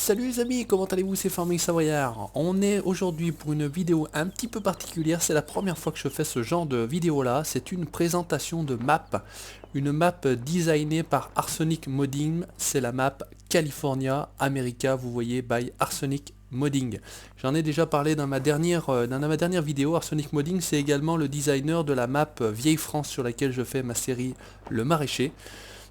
Salut les amis, comment allez-vous? C'est Farming Savoyard. On est aujourd'hui pour une vidéo un petit peu particulière. C'est la première fois que je fais ce genre de vidéo là. C'est une présentation de map. Une map designée par Arsenic Modding. C'est la map California America, vous voyez, by Arsenic Modding. J'en ai déjà parlé dans ma dernière vidéo. Arsenic Modding, c'est également le designer de la map Vieille France sur laquelle je fais ma série Le Maraîcher.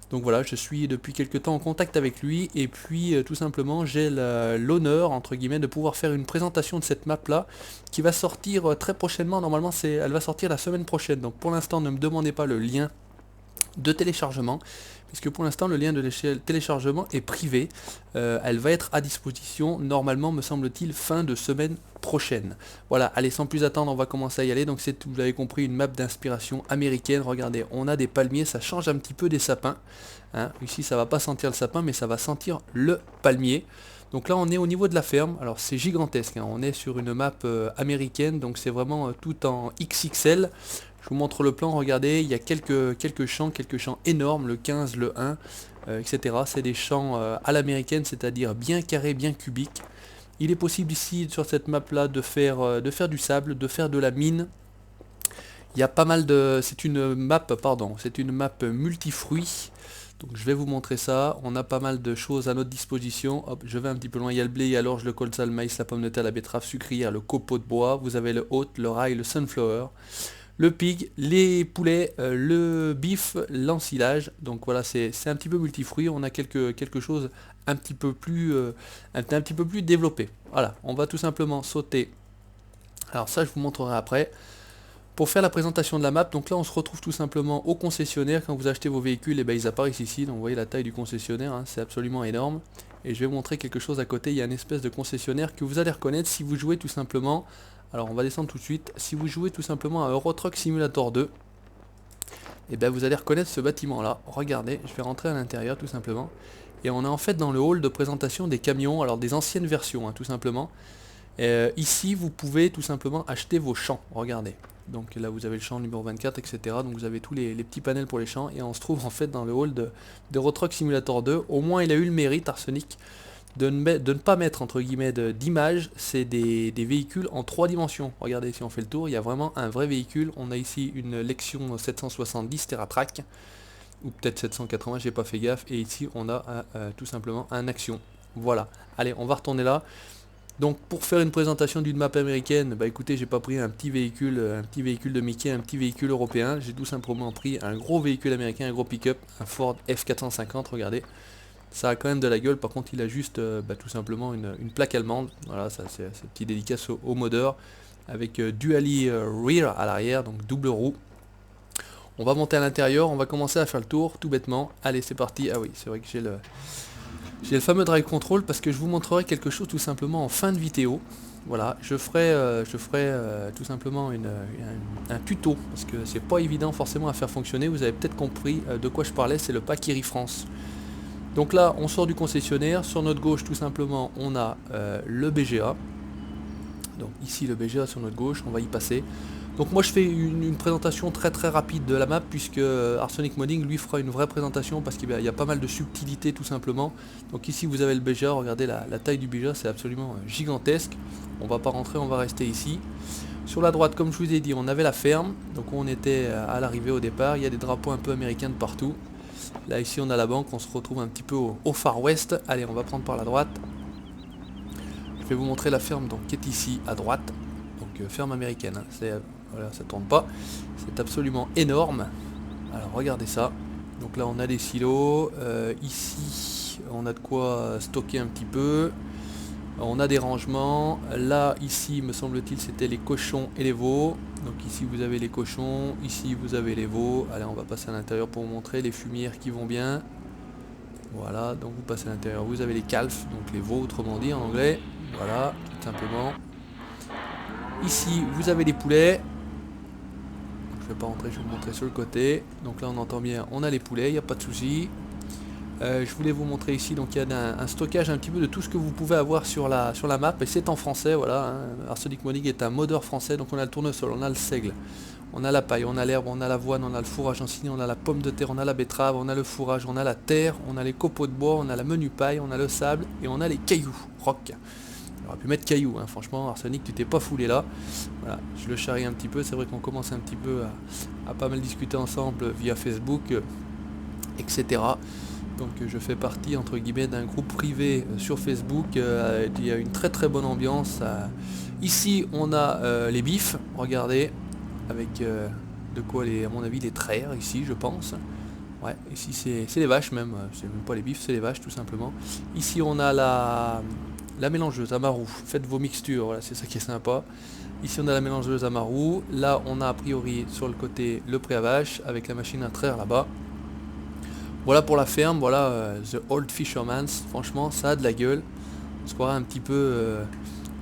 Donc voilà, je suis depuis quelques temps en contact avec lui et puis tout simplement j'ai l'honneur entre guillemets de pouvoir faire une présentation de cette map là qui va sortir très prochainement. Normalement elle va sortir la semaine prochaine, donc pour l'instant ne me demandez pas le lien de téléchargement puisque pour l'instant le lien de téléchargement est privé. Elle va être à disposition normalement, me semble-t-il, fin de semaine prochaine. Voilà, allez, sans plus attendre, on va commencer à y aller. Donc c'est, vous l'avez compris, une map d'inspiration américaine. Regardez, on a des palmiers, ça change un petit peu des sapins, hein. Ici ça va pas sentir le sapin mais ça va sentir le palmier. Donc là on est au niveau de la ferme. Alors c'est gigantesque, hein. On est sur une map américaine, donc c'est vraiment tout en XXL. Je vous montre le plan, regardez, il y a quelques champs énormes, le 15, le 1, etc. C'est des champs à l'américaine, c'est-à-dire bien carrés, bien cubiques. Il est possible ici, sur cette map-là, de faire du sable, de faire de la mine. Il y a pas mal de... C'est une map multifruits. Donc je vais vous montrer ça. On a pas mal de choses à notre disposition. Hop, je vais un petit peu loin. Il y a le blé, il y a l'orge, le colza, le maïs, la pomme de terre, la betterave sucrière, le copeau de bois. Vous avez le hôte, le rail, le sunflower, le pig, les poulets, le bif, l'ensilage. Donc voilà, c'est un petit peu multifruit. On a quelque chose un petit peu plus développé. Voilà, on va tout simplement sauter. Alors ça, je vous montrerai après. Pour faire la présentation de la map, donc là on se retrouve tout simplement au concessionnaire. Quand vous achetez vos véhicules, et ils apparaissent ici. Donc vous voyez la taille du concessionnaire, hein, c'est absolument énorme. Et je vais vous montrer quelque chose à côté. Il y a une espèce de concessionnaire que vous allez reconnaître si vous jouez tout simplement. Alors on va descendre tout de suite. Si vous jouez tout simplement à Euro Truck Simulator 2, et bien vous allez reconnaître ce bâtiment là. Regardez, je vais rentrer à l'intérieur tout simplement. Et on est en fait dans le hall de présentation des camions, alors des anciennes versions, hein, tout simplement. Ici vous pouvez tout simplement acheter vos champs, regardez. Donc là vous avez le champ numéro 24, etc. Donc vous avez tous les petits panels pour les champs. Et on se trouve en fait dans le hall de Euro Truck Simulator 2. Au moins il a eu le mérite, Arsenic, de ne pas mettre entre guillemets d'image. C'est des véhicules en 3 dimensions. Regardez, si on fait le tour, il y a vraiment un vrai véhicule. On a ici une Lexion 770 TerraTrack, ou peut-être 780, j'ai pas fait gaffe. Et ici on a tout simplement un Action. Voilà, allez, on va retourner là. Donc pour faire une présentation d'une map américaine, bah écoutez, j'ai pas pris un petit véhicule de Mickey, un petit véhicule européen. J'ai tout simplement pris un gros véhicule américain, un gros pick-up, un Ford F450, regardez. Ça a quand même de la gueule. Par contre il a juste tout simplement une plaque allemande. Voilà, ça c'est un petit dédicace au modeur, avec Dually Rear à l'arrière, donc double roue. On va monter à l'intérieur, on va commencer à faire le tour tout bêtement. Allez, c'est parti. Ah oui, c'est vrai que j'ai le fameux drive control, parce que je vous montrerai quelque chose tout simplement en fin de vidéo. Voilà, je ferai tout simplement un tuto, parce que c'est pas évident forcément à faire fonctionner. Vous avez peut-être compris de quoi je parlais, c'est le pack Iri France. Donc là on sort du concessionnaire, sur notre gauche tout simplement on a le BGA. Donc ici le BGA sur notre gauche, on va y passer. Donc moi je fais une présentation très rapide de la map, puisque Arsenic Modding lui fera une vraie présentation, parce qu'il y a pas mal de subtilités tout simplement. Donc ici vous avez le BGA, regardez la taille du BGA, c'est absolument gigantesque. On va pas rentrer, on va rester ici. Sur la droite, comme je vous ai dit, on avait la ferme, donc on était à l'arrivée au départ. Il y a des drapeaux un peu américains de partout. Là ici on a la banque, on se retrouve un petit peu au Far West. Allez, on va prendre par la droite. Je vais vous montrer la ferme donc, qui est ici à droite. Donc ferme américaine, hein. Voilà, ça tourne pas. C'est absolument énorme. Alors regardez ça. Donc là on a des silos. Ici on a de quoi stocker un petit peu. On a des rangements. Là ici me semble-t-il c'était les cochons et les veaux. Donc ici vous avez les cochons. Ici vous avez les veaux. Allez, on va passer à l'intérieur pour vous montrer les fumières qui vont bien. Voilà, donc vous passez à l'intérieur. Vous avez les calfs, donc les veaux autrement dit en anglais. Voilà, tout simplement. Ici vous avez les poulets. Je vais pas rentrer, je vais vous montrer sur le côté. Donc là on entend bien, on a les poulets, il n'y a pas de souci. Je voulais vous montrer ici, donc il y a un stockage un petit peu de tout ce que vous pouvez avoir sur la map, et c'est en français, voilà, hein. Arsenic Modding est un modeur français, donc on a le tournesol, on a le seigle, On a la paille, on a l'herbe, on a l'avoine, on a le fourrage ensigné, on a la pomme de terre, on a la betterave, on a le fourrage, on a la terre, on a les copeaux de bois, on a la menu paille, on a le sable et on a les cailloux, roc. On aurait pu mettre cailloux, hein. Franchement Arsenic, tu t'es pas foulé là. Voilà, je le charrie un petit peu, c'est vrai qu'on commence un petit peu à pas mal discuter ensemble via Facebook, etc. Donc je fais partie entre guillemets d'un groupe privé sur Facebook, il y a une très très bonne ambiance. Ici on a les bifs, regardez, avec de quoi à mon avis les traire ici je pense. Ouais, ici c'est les vaches même, c'est même pas les bifs, c'est les vaches tout simplement. Ici on a la mélangeuse Amaru, faites vos mixtures, voilà, c'est ça qui est sympa. Ici on a la mélangeuse Amaru, là on a a priori sur le côté le pré à vache avec la machine à traire là-bas. Voilà pour la ferme, voilà The Old Fisherman's, franchement ça a de la gueule. On se croirait un petit peu,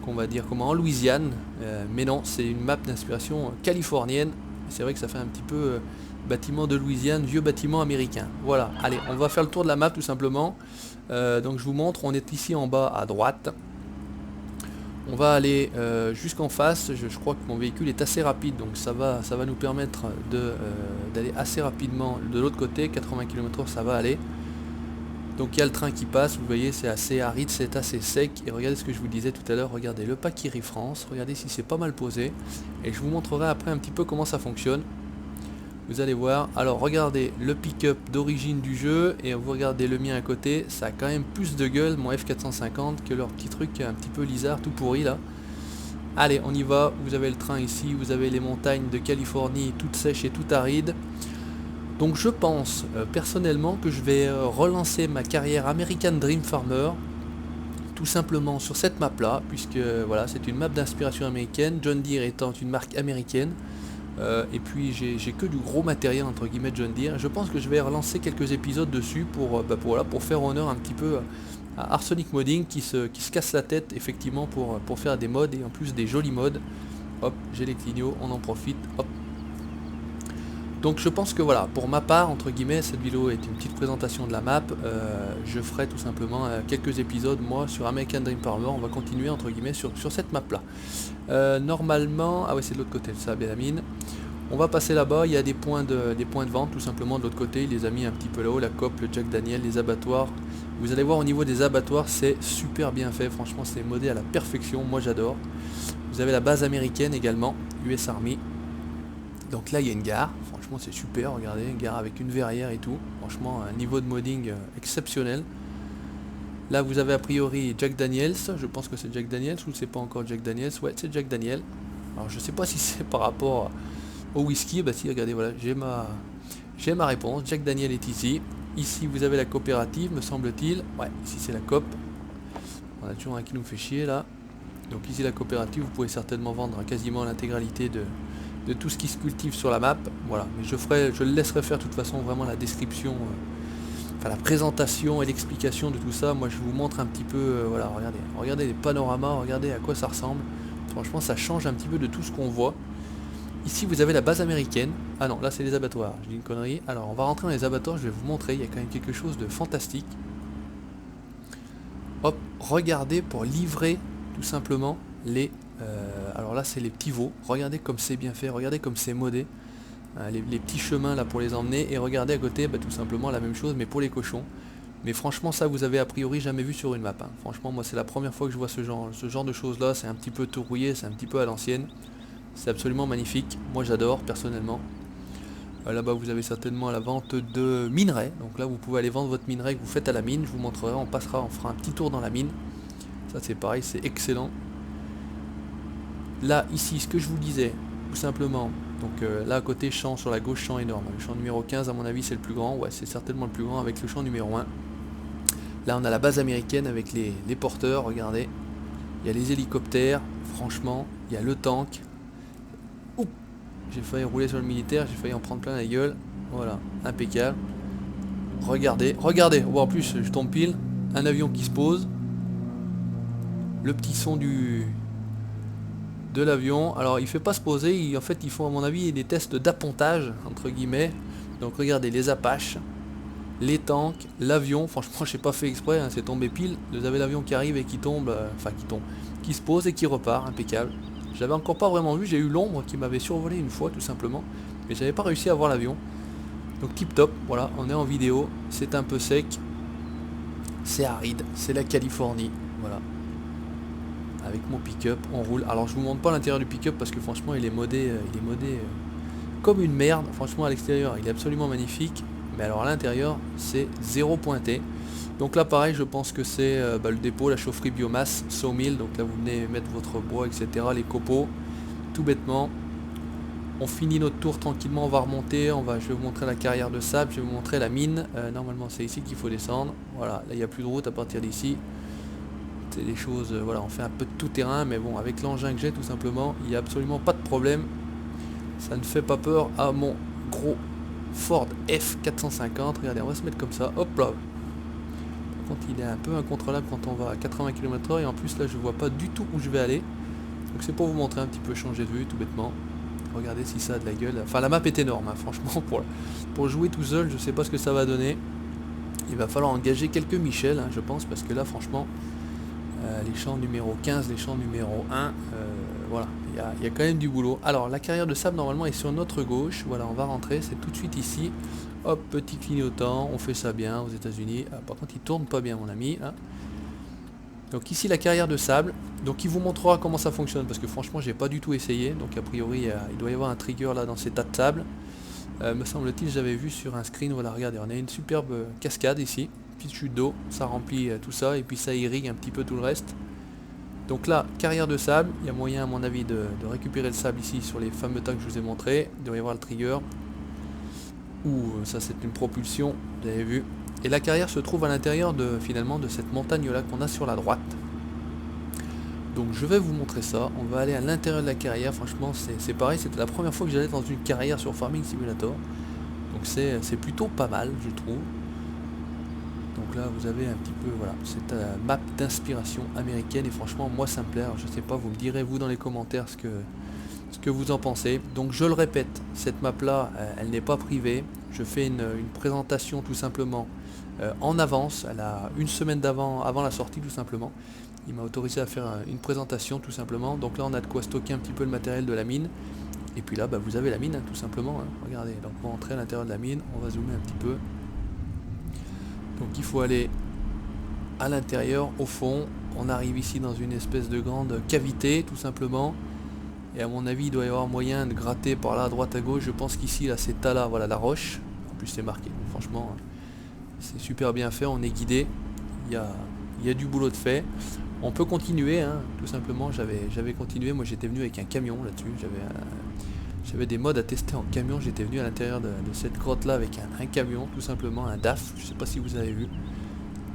qu'on va dire comment, en Louisiane, mais non, c'est une map d'inspiration californienne. C'est vrai que ça fait un petit peu bâtiment de Louisiane, vieux bâtiment américain. Voilà, allez, on va faire le tour de la map tout simplement. Donc je vous montre, on est ici en bas à droite. On va aller jusqu'en face, je crois que mon véhicule est assez rapide, donc ça va nous permettre d'aller assez rapidement de l'autre côté, 80 km/h ça va aller. Donc il y a le train qui passe, vous voyez c'est assez aride, c'est assez sec, et regardez ce que je vous disais tout à l'heure, regardez le Paquiri France, regardez si c'est pas mal posé, et je vous montrerai après un petit peu comment ça fonctionne. Vous allez voir, alors regardez le pick-up d'origine du jeu, et vous regardez le mien à côté, ça a quand même plus de gueule, mon F450, que leur petit truc un petit peu lizard, tout pourri là. Allez, on y va, vous avez le train ici, vous avez les montagnes de Californie, toutes sèches et toutes arides. Donc je pense personnellement que je vais relancer ma carrière American Dream Farmer, tout simplement sur cette map là, puisque voilà, c'est une map d'inspiration américaine, John Deere étant une marque américaine. Et puis j'ai que du gros matériel entre guillemets John Deere. Je pense que je vais relancer quelques épisodes dessus pour faire honneur un petit peu à Arsenic Modding qui se casse la tête effectivement pour faire des mods et en plus des jolis mods. Hop, j'ai les clignots, on en profite, hop. Donc je pense que voilà, pour ma part, entre guillemets, cette vidéo est une petite présentation de la map. Je ferai tout simplement quelques épisodes moi sur American Dream Farmer. On va continuer entre guillemets sur cette map là. Normalement, ah ouais c'est de l'autre côté, ça bien la mine. On va passer là-bas, il y a des points de vente tout simplement de l'autre côté. Il les a mis un petit peu là-haut, la COP, le Jack Daniel, les abattoirs. Vous allez voir au niveau des abattoirs, c'est super bien fait. Franchement c'est modé à la perfection, moi j'adore. Vous avez la base américaine également, US Army. Donc là il y a une gare, franchement c'est super, regardez, une gare avec une verrière et tout, franchement un niveau de modding exceptionnel. Là vous avez a priori Jack Daniels, je pense que c'est Jack Daniels ou c'est pas encore Jack Daniels, ouais c'est Jack Daniel. Alors je sais pas si c'est par rapport au whisky, bah si regardez voilà, j'ai ma réponse, Jack Daniel est ici. Ici vous avez la coopérative me semble-t-il, ouais ici c'est la coop. On a toujours un qui nous fait chier là. Donc ici la coopérative, vous pouvez certainement vendre quasiment l'intégralité de tout ce qui se cultive sur la map, voilà, mais je le laisserai faire de toute façon vraiment la description, enfin la présentation et l'explication de tout ça. Moi je vous montre un petit peu, voilà, regardez les panoramas, regardez à quoi ça ressemble, franchement ça change un petit peu de tout ce qu'on voit. Ici vous avez la base américaine, ah non là c'est les abattoirs, je dis une connerie, alors on va rentrer dans les abattoirs, je vais vous montrer, il y a quand même quelque chose de fantastique. Hop, regardez pour livrer tout simplement les... alors là c'est les petits veaux, regardez comme c'est bien fait, regardez comme c'est modé, les petits chemins là pour les emmener, et regardez à côté tout simplement la même chose mais pour les cochons. Mais franchement ça vous avez a priori jamais vu sur une map, hein. Franchement moi c'est la première fois que je vois ce genre de choses là, c'est un petit peu tout rouillé, c'est un petit peu à l'ancienne, c'est absolument magnifique, moi j'adore personnellement. Là-bas vous avez certainement la vente de minerais, donc là vous pouvez aller vendre votre minerai que vous faites à la mine, je vous montrerai, on fera un petit tour dans la mine, ça c'est pareil, c'est excellent. Là, ici, ce que je vous disais, tout simplement, donc là à côté, champ sur la gauche, champ énorme. Le champ numéro 15, à mon avis, c'est le plus grand. Ouais, c'est certainement le plus grand avec le champ numéro 1. Là, on a la base américaine avec les porteurs, regardez. Il y a les hélicoptères, franchement, il y a le tank. Ouh, j'ai failli rouler sur le militaire, j'ai failli en prendre plein la gueule. Voilà, impeccable. Regardez, oh, en plus, je tombe pile. Un avion qui se pose. Le petit son de l'avion, alors il fait pas se poser, en fait ils font à mon avis des tests d'appontage entre guillemets. Donc regardez les Apaches, les tanks, l'avion, franchement j'ai pas fait exprès, hein, c'est tombé pile. Vous avez l'avion qui arrive et qui tombe, qui se pose et qui repart, impeccable. J'avais encore pas vraiment vu, j'ai eu l'ombre qui m'avait survolé une fois tout simplement, mais j'avais pas réussi à voir l'avion. Donc tip top, voilà, on est en vidéo, c'est un peu sec, c'est aride, c'est la Californie, voilà. Avec mon pick-up, on roule. Alors je vous montre pas l'intérieur du pick-up parce que franchement il est modé, comme une merde. Franchement à l'extérieur il est absolument magnifique, mais alors à l'intérieur c'est zéro pointé. Donc là pareil, je pense que c'est le dépôt, la chaufferie biomasse, sawmill. Donc là vous venez mettre votre bois, etc. Les copeaux, tout bêtement. On finit notre tour tranquillement, on va remonter, je vais vous montrer la carrière de sable, je vais vous montrer la mine. Normalement c'est ici qu'il faut descendre. Voilà, là il n'y a plus de route à partir d'ici. C'est des choses, voilà, on fait un peu de tout terrain, mais bon, avec l'engin que j'ai tout simplement, il n'y a absolument pas de problème. Ça ne fait pas peur à mon gros Ford F450. Regardez, on va se mettre comme ça, hop là. Par contre il est un peu incontrôlable quand on va à 80 km/h, et en plus là je vois pas du tout où je vais aller. Donc c'est pour vous montrer un petit peu changer de vue tout bêtement. Regardez si ça a de la gueule. Enfin la map est énorme, hein, franchement pour jouer tout seul je sais pas ce que ça va donner. Il va falloir engager quelques Michel, hein, je pense, parce que là franchement les champs numéro 15, les champs numéro 1, voilà, il y a quand même du boulot. Alors la carrière de sable normalement est sur notre gauche, voilà, on va rentrer, c'est tout de suite ici. Hop, petit clignotant, on fait ça bien aux États-Unis. Par contre il tourne pas bien mon ami, hein. Donc ici la carrière de sable, donc il vous montrera comment ça fonctionne parce que franchement j'ai pas du tout essayé. Donc a priori il doit y avoir un trigger là dans ces tas de sable, me semble-t-il. J'avais vu sur un screen. Voilà, regardez, on a une superbe cascade ici, petite chute d'eau, ça remplit tout ça et puis ça irrigue un petit peu tout le reste. Donc là, carrière de sable, il y a moyen à mon avis de récupérer le sable ici sur les fameux tas que je vous ai montré. Il doit y avoir le trigger, ou ça c'est une propulsion, vous avez vu. Et la carrière se trouve à l'intérieur finalement de cette montagne là qu'on a sur la droite. Donc je vais vous montrer ça, on va aller à l'intérieur de la carrière. Franchement c'est pareil, c'était la première fois que j'allais dans une carrière sur Farming Simulator. Donc c'est plutôt pas mal je trouve. Donc là vous avez un petit peu, voilà, cette map d'inspiration américaine et franchement moi ça me plaît. Alors, je sais pas, vous me direz vous dans les commentaires ce que vous en pensez. Donc je le répète, cette map là elle n'est pas privée. Je fais une présentation tout simplement en avance, elle a une semaine avant la sortie tout simplement. Il m'a autorisé à faire une présentation tout simplement. Donc là on a de quoi stocker un petit peu le matériel de la mine. Et puis là vous avez la mine, hein, tout simplement, hein. Regardez, donc on va entrer à l'intérieur de la mine, on va zoomer un petit peu. Donc il faut aller à l'intérieur, au fond. On arrive ici dans une espèce de grande cavité tout simplement. Et à mon avis il doit y avoir moyen de gratter par là à droite à gauche. Je pense qu'ici là c'est là, voilà la roche. En plus c'est marqué, donc, franchement c'est super bien fait, on est guidé. Il y a du boulot de fait. On peut continuer, hein, tout simplement. J'avais continué, moi j'étais venu avec un camion là-dessus. J'avais des modes à tester en camion. J'étais venu à l'intérieur de cette grotte là avec un camion tout simplement, un DAF, je sais pas si vous avez vu.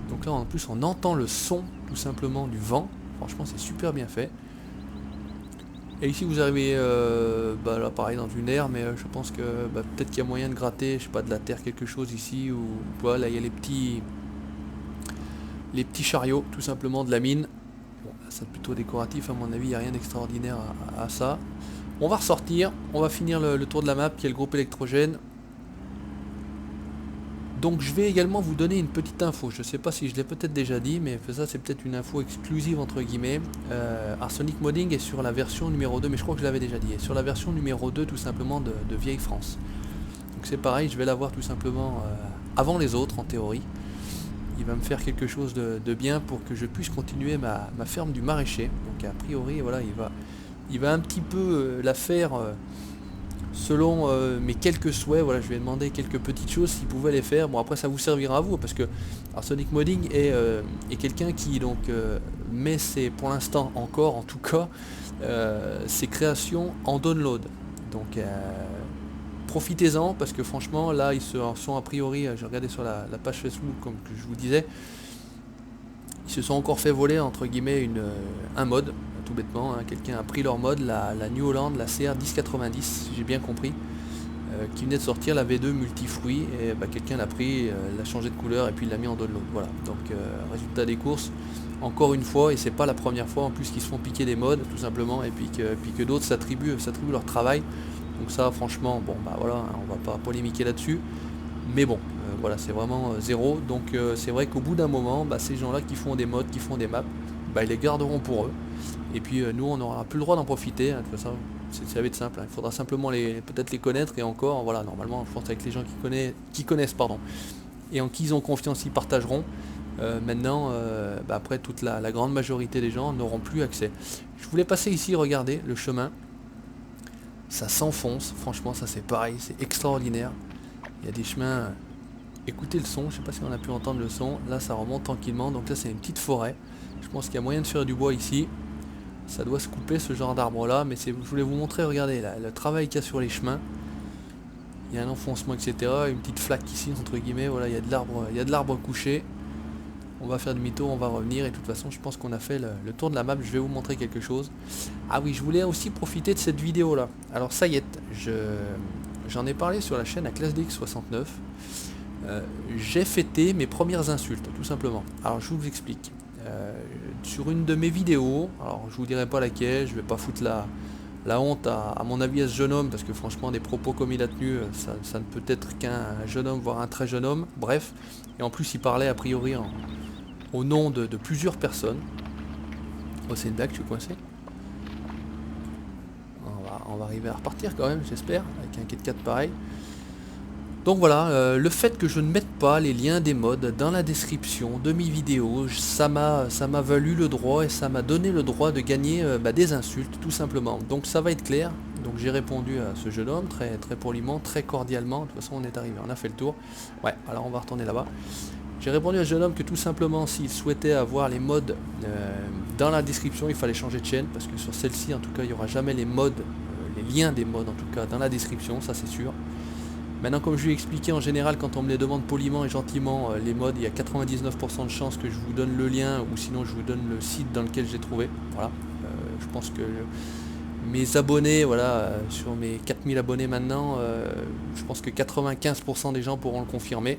Donc là en plus on entend le son tout simplement du vent. Franchement c'est super bien fait. Et ici vous arrivez là pareil dans une aire, mais je pense que peut-être qu'il y a moyen de gratter, je sais pas, de la terre, quelque chose ici, ou voilà, il y a les petits chariots tout simplement de la mine. Bon, c'est plutôt décoratif à mon avis, il n'y a rien d'extraordinaire à ça. On va ressortir, on va finir le tour de la map qui est le groupe électrogène. Donc je vais également vous donner une petite info, je sais pas si je l'ai peut-être déjà dit, mais ça c'est peut-être une info exclusive entre guillemets. Arsonic Modding est sur la version numéro 2, mais je crois que je l'avais déjà dit, est sur la version numéro 2 tout simplement de Vieille France. Donc c'est pareil, je vais l'avoir tout simplement avant les autres en théorie. Il va me faire quelque chose de bien pour que je puisse continuer ma ferme du maraîcher. Donc a priori voilà, il va un petit peu la faire selon mes quelques souhaits. Voilà, je lui ai demandé quelques petites choses s'il pouvait les faire. Bon après ça vous servira à vous parce que Arsonic Modding est quelqu'un qui donc met pour l'instant encore en tout cas ses créations en download. Donc profitez-en parce que franchement là ils sont a priori, j'ai regardé sur la page Facebook comme que je vous disais, ils se sont encore fait voler entre guillemets un mode, tout bêtement, hein. Quelqu'un a pris leur mode, la New Holland, la CR 1090 si j'ai bien compris, qui venait de sortir, la V2 multifruit, et quelqu'un l'a pris, l'a changé de couleur et puis il l'a mis en download. Voilà, donc résultat des courses, encore une fois, et c'est pas la première fois en plus qu'ils se font piquer des modes tout simplement, et puis que d'autres s'attribuent leur travail. Donc ça franchement, bon voilà, hein, on va pas polémiquer là-dessus, mais bon, voilà, c'est vraiment zéro. Donc c'est vrai qu'au bout d'un moment, ces gens là qui font des mods, qui font des maps, ils les garderont pour eux. Et puis nous on n'aura plus le droit d'en profiter, hein. De toute façon ça va être simple, hein. Il faudra simplement peut-être les connaître, et encore, voilà, normalement je pense avec les gens qui connaissent pardon, et en qui ils ont confiance, ils partageront. Maintenant, après toute la grande majorité des gens n'auront plus accès. Je voulais passer ici, regardez le chemin, ça s'enfonce, franchement ça c'est pareil, c'est extraordinaire. Il y a des chemins, écoutez le son, je sais pas si on a pu entendre le son, là ça remonte tranquillement, donc là c'est une petite forêt. Je pense qu'il y a moyen de faire du bois ici, ça doit se couper ce genre d'arbre là, mais je voulais vous montrer, regardez là, le travail qu'il y a sur les chemins. Il y a un enfoncement, etc. Une petite flaque ici, entre guillemets, voilà, il y a de l'arbre couché. On va faire demi-tour, on va revenir, et de toute façon je pense qu'on a fait le tour de la map. Je vais vous montrer quelque chose. Ah oui, je voulais aussi profiter de cette vidéo là. Alors ça y est, j'en ai parlé sur la chaîne à ClassDX69. J'ai fêté mes premières insultes, tout simplement. Alors je vous explique. Sur une de mes vidéos, alors je vous dirai pas laquelle, je vais pas foutre la honte à mon avis à ce jeune homme, parce que franchement des propos comme il a tenu, ça ne peut être qu'un jeune homme, voire un très jeune homme, bref. Et en plus il parlait a priori au nom de plusieurs personnes. Oh, c'est une blague, je suis coincé. On va arriver à repartir quand même, j'espère, avec un 4x4 pareil. Donc voilà, le fait que je ne mette pas les liens des mods dans la description de mes vidéos, ça m'a valu le droit, et ça m'a donné le droit de gagner des insultes, tout simplement. Donc ça va être clair. Donc j'ai répondu à ce jeune homme très, très poliment, très cordialement. De toute façon on est arrivé, on a fait le tour. Ouais, alors on va retourner là-bas. J'ai répondu à ce jeune homme que tout simplement, s'il souhaitait avoir les mods dans la description, il fallait changer de chaîne, parce que sur celle-ci en tout cas il n'y aura jamais les mods, les liens des mods en tout cas dans la description, ça c'est sûr. Maintenant, comme je lui ai expliqué, en général quand on me les demande poliment et gentiment, les mods, il y a 99% de chances que je vous donne le lien, ou sinon je vous donne le site dans lequel j'ai trouvé. Voilà, je pense que mes abonnés, voilà, sur mes 4000 abonnés maintenant, je pense que 95% des gens pourront le confirmer.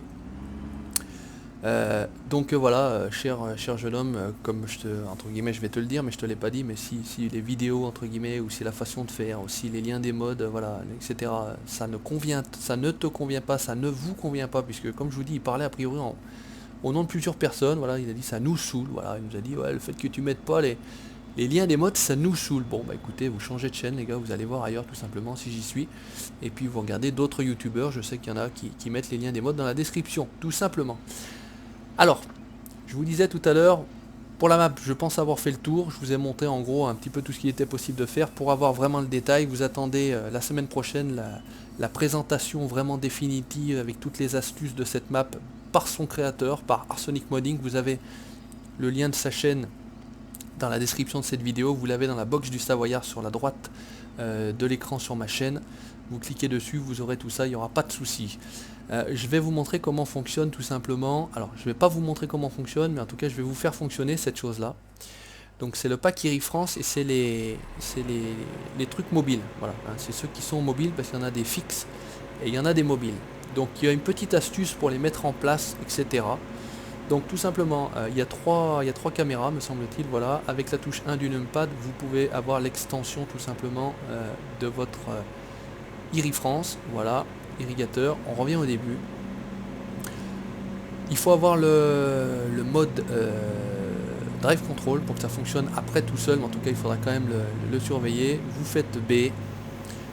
Donc voilà, cher jeune homme, comme entre guillemets je vais te le dire, mais je te l'ai pas dit, mais si les vidéos entre guillemets, ou si la façon de faire, aussi les liens des mods, voilà, etc., ça ne te convient pas, ça ne vous convient pas, puisque comme je vous dis, il parlait a priori au nom de plusieurs personnes, voilà, il a dit ça nous saoule, voilà, il nous a dit ouais, le fait que tu mettes pas les liens des mods, ça nous saoule. Bon bah écoutez, vous changez de chaîne les gars, vous allez voir ailleurs tout simplement si j'y suis, et puis vous regardez d'autres youtubeurs, je sais qu'il y en a qui mettent les liens des mods dans la description, tout simplement. Alors, je vous disais tout à l'heure, pour la map, je pense avoir fait le tour. Je vous ai montré en gros un petit peu tout ce qu'il était possible de faire. Pour avoir vraiment le détail, vous attendez la semaine prochaine la présentation vraiment définitive avec toutes les astuces de cette map par son créateur, par Arsonic Modding. Vous avez le lien de sa chaîne dans la description de cette vidéo. Vous l'avez dans la box du Savoyard sur la droite de l'écran sur ma chaîne. Vous cliquez dessus, vous aurez tout ça, il n'y aura pas de souci. Je vais vous montrer comment fonctionne tout simplement. Alors je vais pas vous montrer comment fonctionne, mais en tout cas je vais vous faire fonctionner cette chose là. Donc c'est le pack IriFrance, et c'est les trucs mobiles. Voilà, hein, c'est ceux qui sont mobiles, parce qu'il y en a des fixes et il y en a des mobiles. Donc il y a une petite astuce pour les mettre en place, etc. Donc tout simplement, il y a trois caméras me semble-t-il, voilà. Avec la touche 1 du numpad, vous pouvez avoir l'extension tout simplement de votre IriFrance, voilà. Irrigateur, on revient au début. Il faut avoir le mode drive control pour que ça fonctionne après tout seul, mais en tout cas il faudra quand même le surveiller. Vous faites B,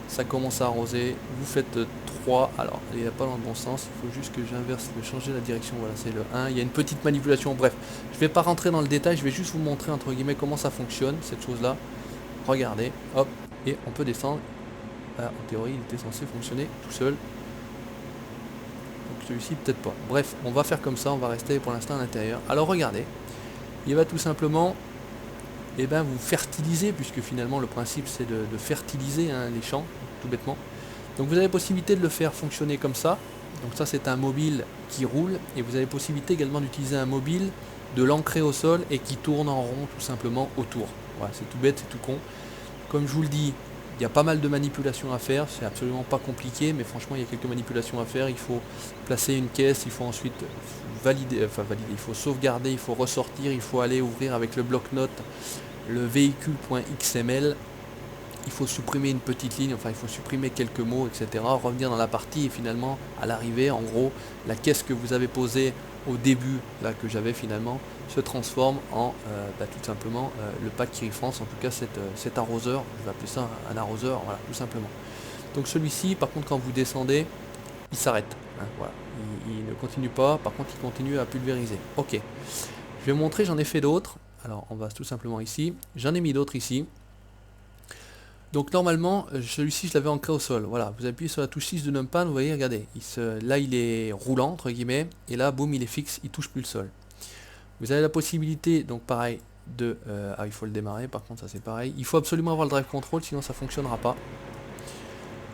ça commence à arroser, vous faites 3, alors il n'est pas dans le bon sens, il faut juste que j'inverse, changer la direction, voilà c'est le 1, il y a une petite manipulation, bref, je vais pas rentrer dans le détail, je vais juste vous montrer entre guillemets comment ça fonctionne, cette chose là. Regardez, hop, et on peut descendre. Ah, en théorie il était censé fonctionner tout seul, donc celui-ci peut-être pas. Bref, on va faire comme ça, on va rester pour l'instant à l'intérieur. Alors regardez, il va tout simplement vous fertiliser, puisque finalement le principe c'est de fertiliser hein, les champs, tout bêtement. Donc vous avez possibilité de le faire fonctionner comme ça. Donc ça c'est un mobile qui roule, et vous avez possibilité également d'utiliser un mobile, de l'ancrer au sol et qui tourne en rond tout simplement autour. Voilà, c'est tout bête, c'est tout con. Comme je vous le dis, il y a pas mal de manipulations à faire, c'est absolument pas compliqué, mais franchement il y a quelques manipulations à faire. Il faut placer une caisse, il faut ensuite valider, il faut sauvegarder, il faut ressortir, il faut aller ouvrir avec le bloc-notes le véhicule.xml, il faut supprimer une petite ligne, enfin il faut supprimer quelques mots, etc. Revenir dans la partie, et finalement à l'arrivée, en gros, la caisse que vous avez posée au début, là que j'avais finalement, se transforme en tout simplement le pack qui France, en tout cas cet arroseur, je vais appeler ça un arroseur, voilà, tout simplement. Donc celui-ci, par contre, quand vous descendez, il s'arrête, hein, voilà. Il ne continue pas, par contre il continue à pulvériser. Ok, je vais vous montrer, j'en ai fait d'autres. Alors on va tout simplement ici, j'en ai mis d'autres ici. Donc normalement, celui-ci je l'avais ancré au sol. Voilà, vous appuyez sur la touche 6 de numpad, vous voyez, regardez, là il est roulant entre guillemets, et là boum, il est fixe, il touche plus le sol. Vous avez la possibilité, donc pareil, de... il faut le démarrer, par contre ça c'est pareil. Il faut absolument avoir le drive control, sinon ça fonctionnera pas.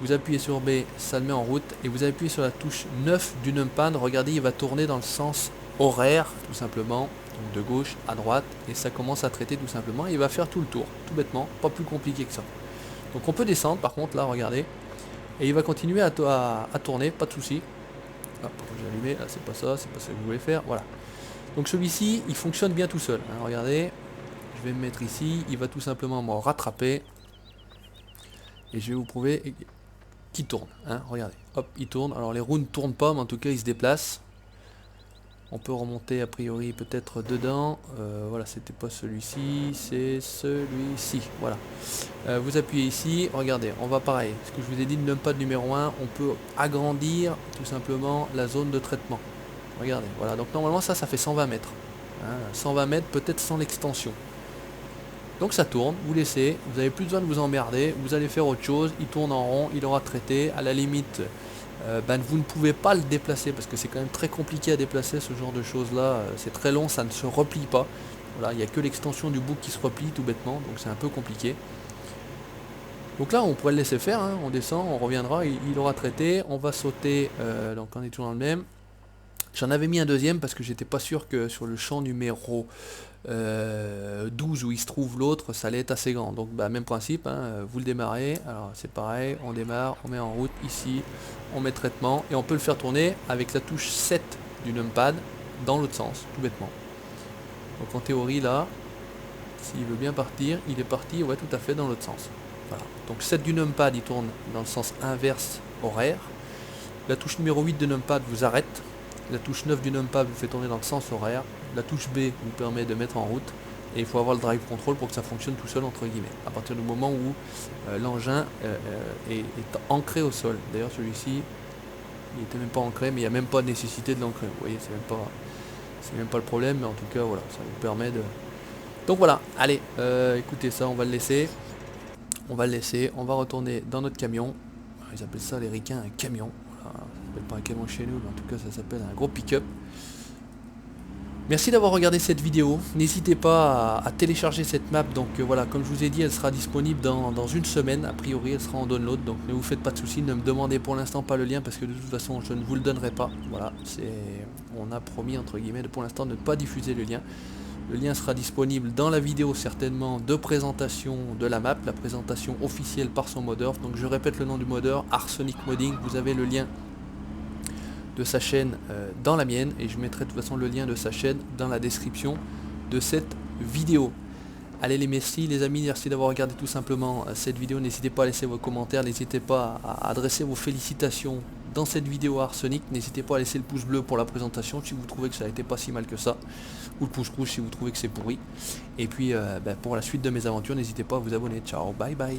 Vous appuyez sur B, ça le met en route, et vous appuyez sur la touche 9 du numpad, regardez, il va tourner dans le sens horaire, tout simplement, donc de gauche à droite, et ça commence à traiter tout simplement, et il va faire tout le tour, tout bêtement, pas plus compliqué que ça. Donc on peut descendre par contre là, regardez, et il va continuer à tourner, pas de souci. Hop, j'ai allumé, là c'est pas ça que vous voulez faire, voilà. Donc celui-ci, il fonctionne bien tout seul, hein, regardez, je vais me mettre ici, il va tout simplement me rattraper, et je vais vous prouver qu'il tourne, hein, regardez, hop, il tourne, alors les roues ne tournent pas, mais en tout cas ils se déplacent. On peut remonter a priori peut-être dedans, voilà, c'était pas celui-ci, c'est celui-ci, voilà. Vous appuyez ici, regardez, on va pareil, ce que je vous ai dit, le numpad numéro 1, on peut agrandir tout simplement la zone de traitement. Regardez, voilà, donc normalement ça fait 120 mètres, hein, 120 mètres peut-être sans l'extension. Donc ça tourne, vous laissez, vous n'avez plus besoin de vous emmerder, vous allez faire autre chose, il tourne en rond, il aura traité, à la limite... vous ne pouvez pas le déplacer parce que c'est quand même très compliqué à déplacer ce genre de choses là, c'est très long, ça ne se replie pas, voilà, il n'y a que l'extension du bouc qui se replie tout bêtement, donc c'est un peu compliqué. Donc là on pourrait le laisser faire, hein. On descend, on reviendra, il aura traité, on va sauter, donc on est toujours dans le même. J'en avais mis un deuxième parce que j'étais pas sûr que sur le champ numéro 12 où il se trouve l'autre, ça allait être assez grand. Donc même principe, hein, vous le démarrez, alors c'est pareil, on démarre, on met en route ici, on met traitement, et on peut le faire tourner avec la touche 7 du numpad dans l'autre sens, tout bêtement. Donc en théorie là, s'il veut bien partir, il est parti, ouais, tout à fait dans l'autre sens. Voilà. Donc 7 du numpad, il tourne dans le sens inverse horaire. La touche numéro 8 de numpad vous arrête. La touche 9 du numpad vous fait tourner dans le sens horaire. La touche B vous permet de mettre en route. Et il faut avoir le drive control pour que ça fonctionne tout seul entre guillemets. À partir du moment où l'engin est ancré au sol. D'ailleurs celui-ci, il n'était même pas ancré, mais il n'y a même pas de nécessité de l'ancrer. Vous voyez, c'est même pas le problème, mais en tout cas voilà, ça vous permet de... Donc voilà, allez, écoutez ça, on va le laisser. On va le laisser, on va retourner dans notre camion. Ils appellent ça les ricains un camion. Voilà, ça s'appelle pas un camion chez nous, mais en tout cas ça s'appelle un gros pick-up. Merci d'avoir regardé cette vidéo. N'hésitez pas à télécharger cette map. Donc voilà, comme je vous ai dit, elle sera disponible dans une semaine. A priori, elle sera en download. Donc ne vous faites pas de soucis. Ne me demandez pour l'instant pas le lien parce que de toute façon, je ne vous le donnerai pas. Voilà, on a promis entre guillemets de pour l'instant ne pas diffuser le lien. Le lien sera disponible dans la vidéo certainement de présentation de la map, la présentation officielle par son modeur. Donc je répète le nom du modeur, Arsonic Modding. Vous avez le lien de sa chaîne dans la mienne et je mettrai de toute façon le lien de sa chaîne dans la description de cette vidéo. Allez les amis, merci d'avoir regardé tout simplement cette vidéo. N'hésitez pas à laisser vos commentaires, n'hésitez pas à adresser vos félicitations dans cette vidéo à Arsonic. N'hésitez pas à laisser le pouce bleu pour la présentation si vous trouvez que ça n'a été pas si mal que ça, ou le pouce rouge si vous trouvez que c'est pourri. Et puis pour la suite de mes aventures, n'hésitez pas à vous abonner. Ciao, bye bye.